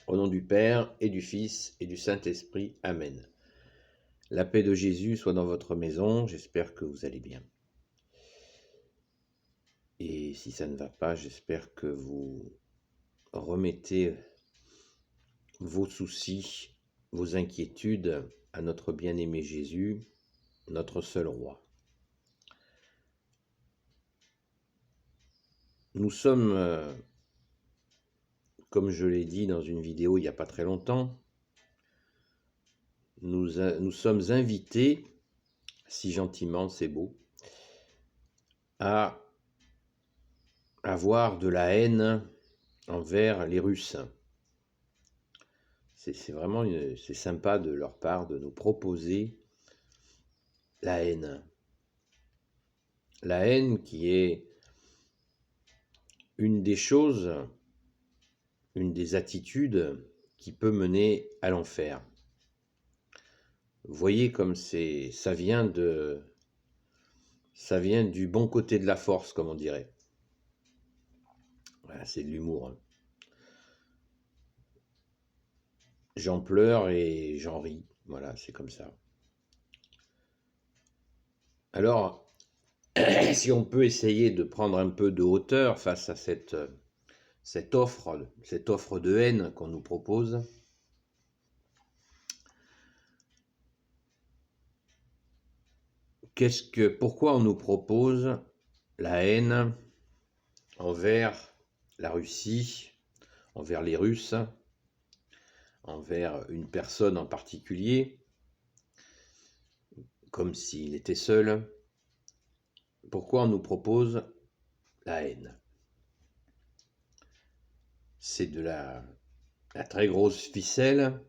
Au nom du Père et du Fils et du Saint-Esprit. Amen. La paix de Jésus soit dans votre maison. J'espère que vous allez bien. Et si ça ne va pas, j'espère que vous remettez vos soucis, vos inquiétudes à notre bien-aimé Jésus, notre seul roi. Nous sommes, comme je l'ai dit dans une vidéo il n'y a pas très longtemps, nous sommes invités, si gentiment c'est beau, à avoir de la haine envers les Russes. C'est vraiment c'est sympa de leur part de nous proposer la haine. La haine qui est une des choses, une des attitudes qui peut mener à l'enfer. Vous voyez comme ça vient du bon côté de la force, comme on dirait. Voilà, c'est de l'humour. J'en pleure et j'en ris. Voilà, c'est comme ça. Alors, si on peut essayer de prendre un peu de hauteur face à cette offre de haine qu'on nous propose, pourquoi on nous propose la haine envers la Russie, envers les Russes, envers une personne en particulier, comme s'il était seul? Pourquoi on nous propose la haine? C'est de la très grosse ficelle,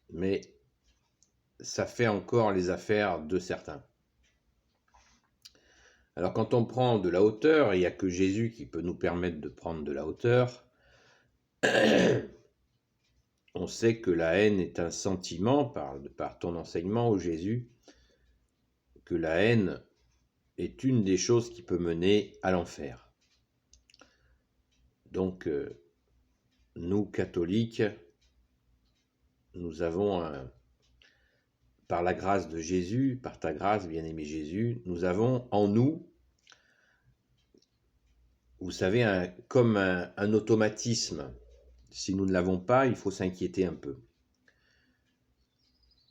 mais ça fait encore les affaires de certains. Alors quand on prend de la hauteur, il n'y a que Jésus qui peut nous permettre de prendre de la hauteur, on sait que la haine est un sentiment, par ton enseignement, ô Jésus, que la haine est une des choses qui peut mener à l'enfer. Donc, nous, catholiques, nous avons, par la grâce de Jésus, par ta grâce, bien-aimé Jésus, nous avons en nous, vous savez, comme un automatisme. Si nous ne l'avons pas, il faut s'inquiéter un peu.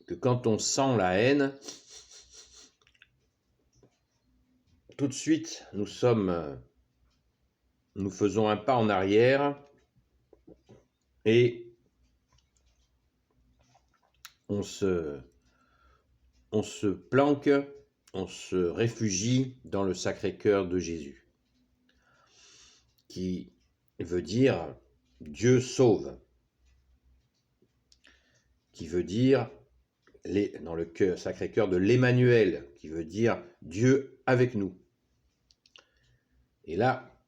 Que quand on sent la haine, tout de suite, nous faisons un pas en arrière et on se planque, on se réfugie dans le Sacré-Cœur de Jésus, qui veut dire Dieu sauve, qui veut dire dans le Sacré-Cœur de l'Emmanuel, qui veut dire Dieu avec nous. Et là,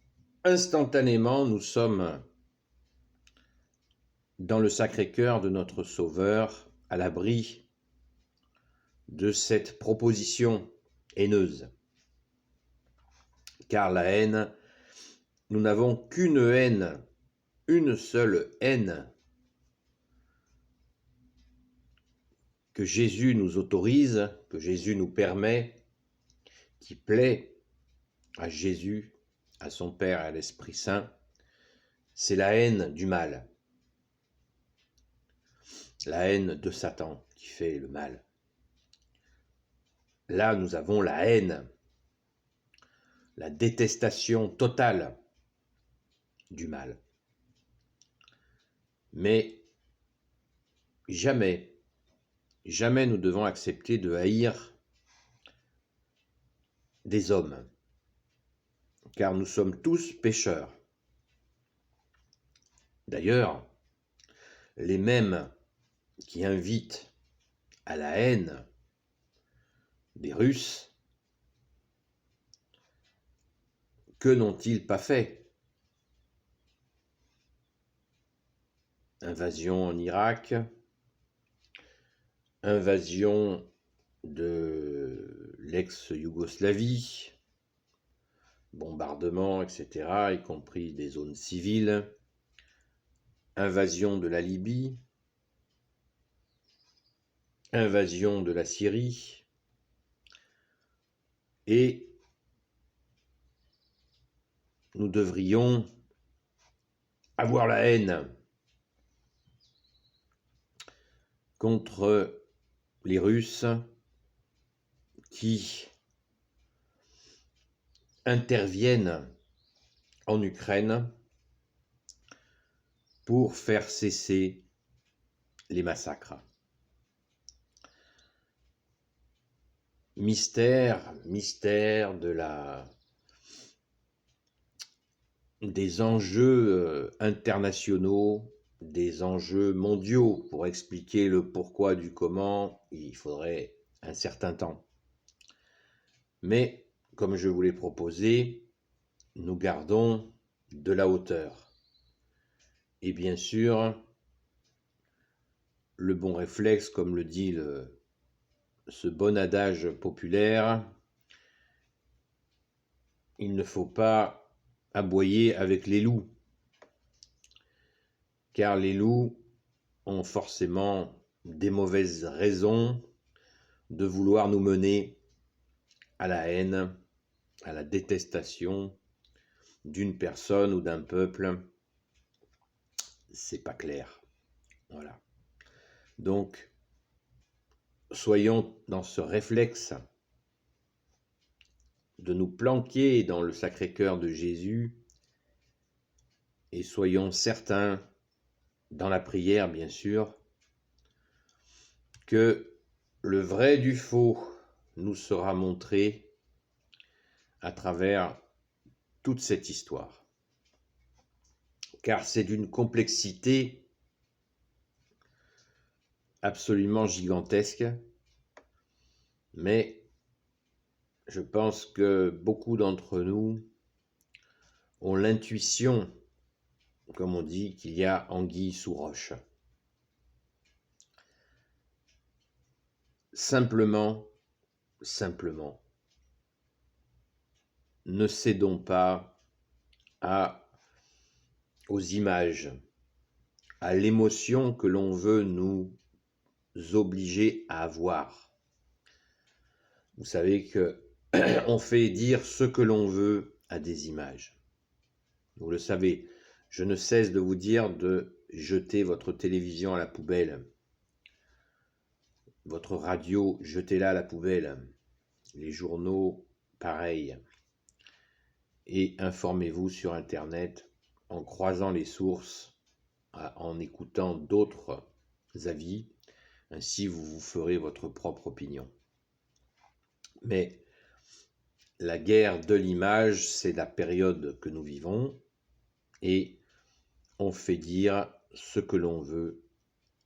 instantanément, nous sommes dans le Sacré-Cœur de notre Sauveur, à l'abri de cette proposition haineuse. Car la haine, nous n'avons qu'une haine, une seule haine que Jésus nous autorise, que Jésus nous permet, qui plaît à Jésus, à son Père et à l'Esprit Saint, c'est la haine du mal. La haine de Satan qui fait le mal. Là, nous avons la haine, la détestation totale du mal. Mais jamais nous devons accepter de haïr des hommes, car nous sommes tous pécheurs. D'ailleurs, les mêmes qui invitent à la haine des Russes, que n'ont-ils pas fait? Invasion en Irak, invasion de l'ex-Yougoslavie, bombardements, etc., y compris des zones civiles, invasion de la Libye, invasion de la Syrie, et nous devrions avoir la haine contre les Russes qui interviennent en Ukraine pour faire cesser les massacres. Mystère des enjeux internationaux, des enjeux mondiaux. Pour expliquer le pourquoi du comment, il faudrait un certain temps. Mais, comme je vous l'ai proposé, nous gardons de la hauteur. Et bien sûr, le bon réflexe, comme le dit ce bon adage populaire, il ne faut pas aboyer avec les loups, car les loups ont forcément des mauvaises raisons de vouloir nous mener à la haine, à la détestation d'une personne ou d'un peuple. C'est pas clair. Voilà. Donc, soyons dans ce réflexe de nous planquer dans le Sacré-Cœur de Jésus et soyons certains, dans la prière bien sûr, que le vrai du faux nous sera montré à travers toute cette histoire. Car c'est d'une complexité absolument gigantesque, mais je pense que beaucoup d'entre nous ont l'intuition, comme on dit, qu'il y a anguille sous roche. Simplement, ne cédons pas aux images, à l'émotion que l'on veut nous obliger à avoir. Vous savez que on fait dire ce que l'on veut à des images. Vous le savez, je ne cesse de vous dire de jeter votre télévision à la poubelle, votre radio, jetez-la à la poubelle, les journaux, pareil. Et informez-vous sur Internet en croisant les sources, en écoutant d'autres avis, ainsi vous vous ferez votre propre opinion. Mais la guerre de l'image, c'est la période que nous vivons et on fait dire ce que l'on veut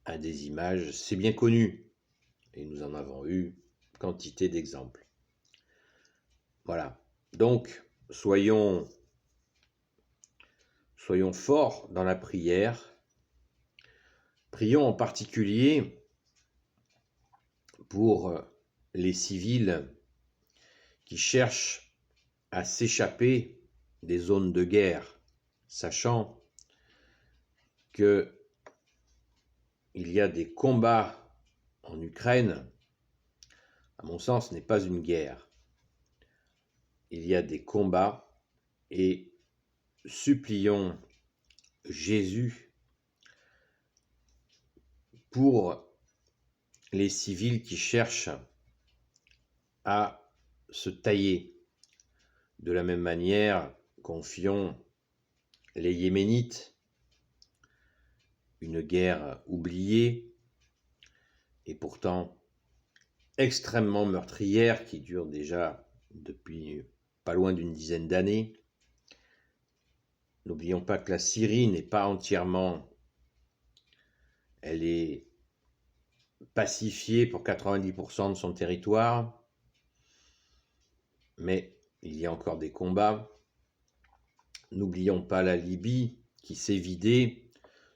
à des images. C'est bien connu et nous en avons eu quantité d'exemples. Voilà. Donc, soyons forts dans la prière. Prions en particulier pour les civils qui cherchent à s'échapper des zones de guerre, sachant qu'il y a des combats en Ukraine. À mon sens, ce n'est pas une guerre. Il y a des combats et supplions Jésus pour les civils qui cherchent à se tailler. De la même manière, confions les Yéménites, une guerre oubliée et pourtant extrêmement meurtrière qui dure déjà depuis pas loin d'une dizaine d'années. N'oublions pas que la Syrie n'est pas entièrement, elle est pacifiée pour 90% de son territoire, mais il y a encore des combats. N'oublions pas la Libye qui s'est vidée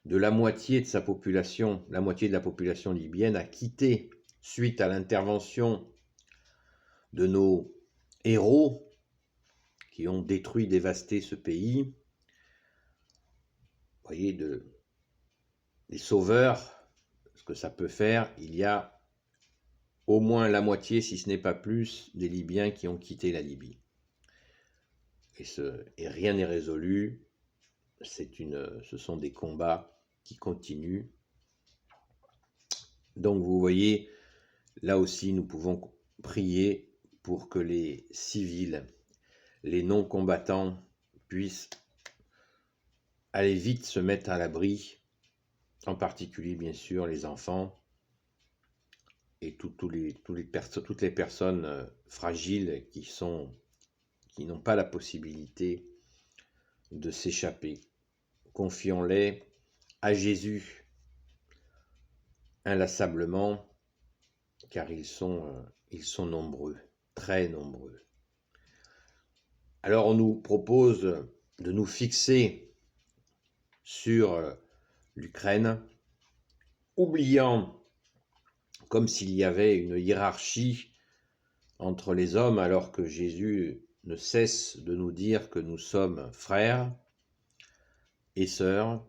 de la moitié de sa population. La moitié de la population libyenne a quitté suite à l'intervention de nos héros qui ont détruit, dévasté ce pays. Vous voyez, les sauveurs, ce que ça peut faire, il y a au moins la moitié, si ce n'est pas plus, des Libyens qui ont quitté la Libye. Et rien n'est résolu. Ce sont des combats qui continuent. Donc vous voyez, là aussi, nous pouvons prier pour que les civils, les non-combattants puissent aller vite se mettre à l'abri, en particulier bien sûr les enfants et toutes les personnes fragiles qui n'ont pas la possibilité de s'échapper. Confions-les à Jésus inlassablement, car ils sont nombreux, très nombreux. Alors on nous propose de nous fixer sur l'Ukraine, oubliant comme s'il y avait une hiérarchie entre les hommes, alors que Jésus ne cesse de nous dire que nous sommes frères et sœurs,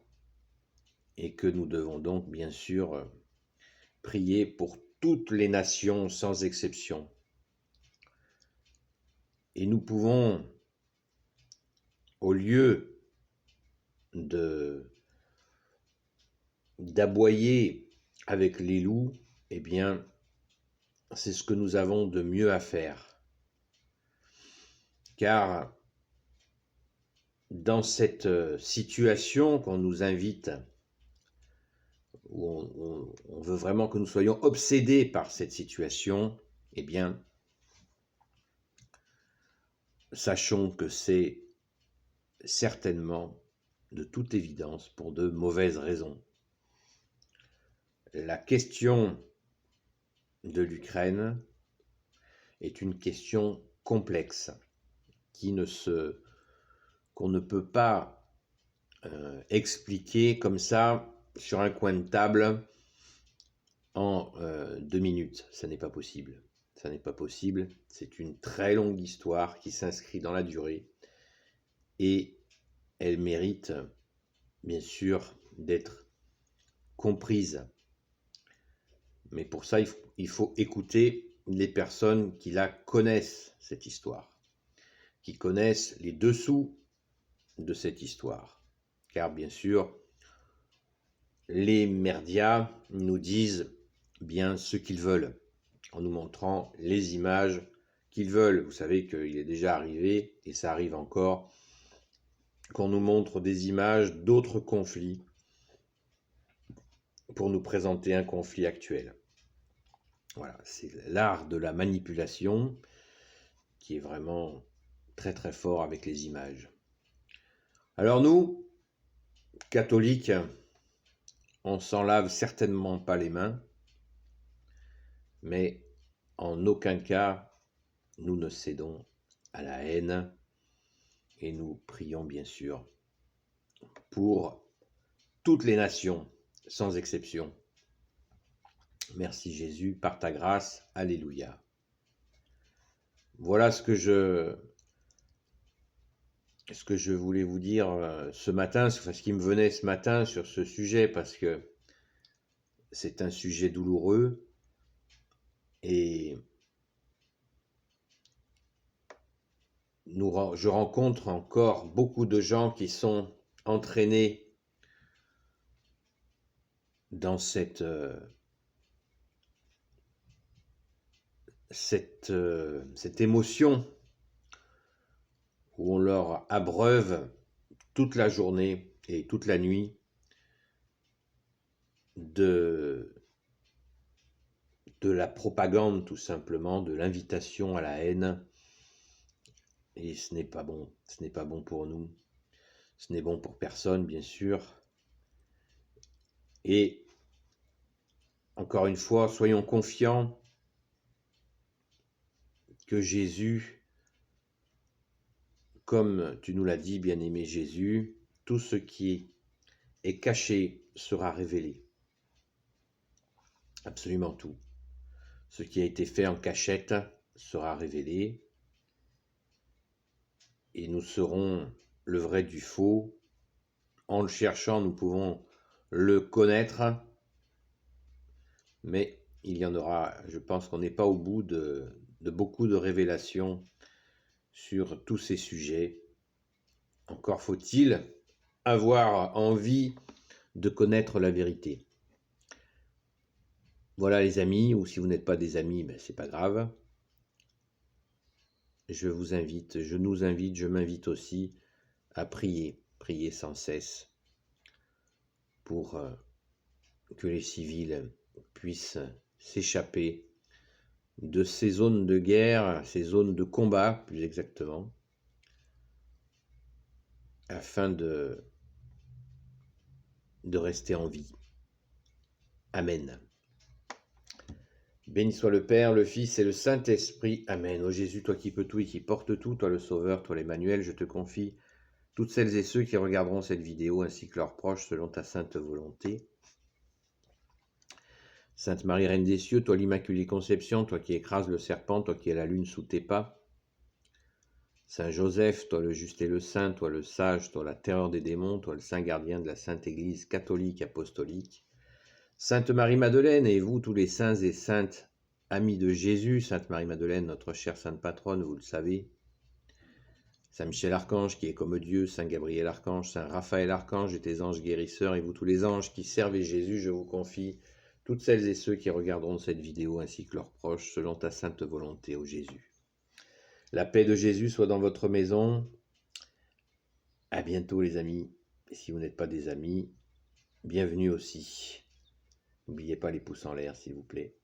et que nous devons donc bien sûr prier pour toutes les nations sans exception. Et nous pouvons, au lieu d'aboyer avec les loups, eh bien, c'est ce que nous avons de mieux à faire. Car dans cette situation qu'on nous invite, où on veut vraiment que nous soyons obsédés par cette situation, eh bien, sachons que c'est certainement, de toute évidence, pour de mauvaises raisons. La question de l'Ukraine est une question complexe qu'on ne peut pas expliquer comme ça sur un coin de table en 2 minutes. Ça n'est pas possible. Ça n'est pas possible. C'est une très longue histoire qui s'inscrit dans la durée et elle mérite bien sûr d'être comprise. Mais pour ça, il faut écouter les personnes qui la connaissent, cette histoire, qui connaissent les dessous de cette histoire. Car bien sûr, les médias nous disent bien ce qu'ils veulent, en nous montrant les images qu'ils veulent. Vous savez qu'il est déjà arrivé, et ça arrive encore, qu'on nous montre des images d'autres conflits pour nous présenter un conflit actuel. Voilà, c'est l'art de la manipulation qui est vraiment très très fort avec les images. Alors nous, catholiques, on s'en lave certainement pas les mains, mais en aucun cas nous ne cédons à la haine et nous prions bien sûr pour toutes les nations, sans exception. Merci Jésus, par ta grâce, alléluia. Voilà ce que je voulais vous dire ce matin, ce qui me venait ce matin sur ce sujet, parce que c'est un sujet douloureux et je rencontre encore beaucoup de gens qui sont entraînés dans cette émotion où on leur abreuve toute la journée et toute la nuit de la propagande, tout simplement, de l'invitation à la haine. Et ce n'est pas bon, ce n'est pas bon pour nous, ce n'est bon pour personne, bien sûr. Et encore une fois, soyons confiants que Jésus, comme tu nous l'as dit, bien-aimé Jésus, tout ce qui est caché sera révélé. Absolument tout. Ce qui a été fait en cachette sera révélé et nous saurons le vrai du faux. En le cherchant, nous pouvons le connaître, mais il y en aura, je pense qu'on n'est pas au bout de beaucoup de révélations sur tous ces sujets. Encore faut-il avoir envie de connaître la vérité. Voilà les amis, ou si vous n'êtes pas des amis, ben c'est pas grave. Je vous invite, je nous invite, je m'invite aussi à prier, prier sans cesse pour que les civils puissent s'échapper de ces zones de guerre, ces zones de combat plus exactement, afin de rester en vie. Amen. Béni soit le Père, le Fils et le Saint-Esprit. Amen. Ô Jésus, toi qui peux tout et qui portes tout, toi le Sauveur, toi l'Emmanuel, je te confie toutes celles et ceux qui regarderont cette vidéo ainsi que leurs proches selon ta sainte volonté. Sainte Marie, Reine des cieux, toi l'Immaculée Conception, toi qui écrases le serpent, toi qui es la lune sous tes pas. Saint Joseph, toi le juste et le saint, toi le sage, toi la terreur des démons, toi le saint gardien de la Sainte Église catholique apostolique. Sainte Marie-Madeleine et vous tous les saints et saintes amis de Jésus, Sainte Marie-Madeleine, notre chère sainte patronne, vous le savez. Saint Michel Archange qui est comme Dieu, Saint Gabriel Archange, Saint Raphaël Archange et tes anges guérisseurs, et vous tous les anges qui servez Jésus, je vous confie toutes celles et ceux qui regarderont cette vidéo ainsi que leurs proches selon ta sainte volonté, ô Jésus. La paix de Jésus soit dans votre maison. À bientôt les amis. Et si vous n'êtes pas des amis, bienvenue aussi. N'oubliez pas les pouces en l'air s'il vous plaît.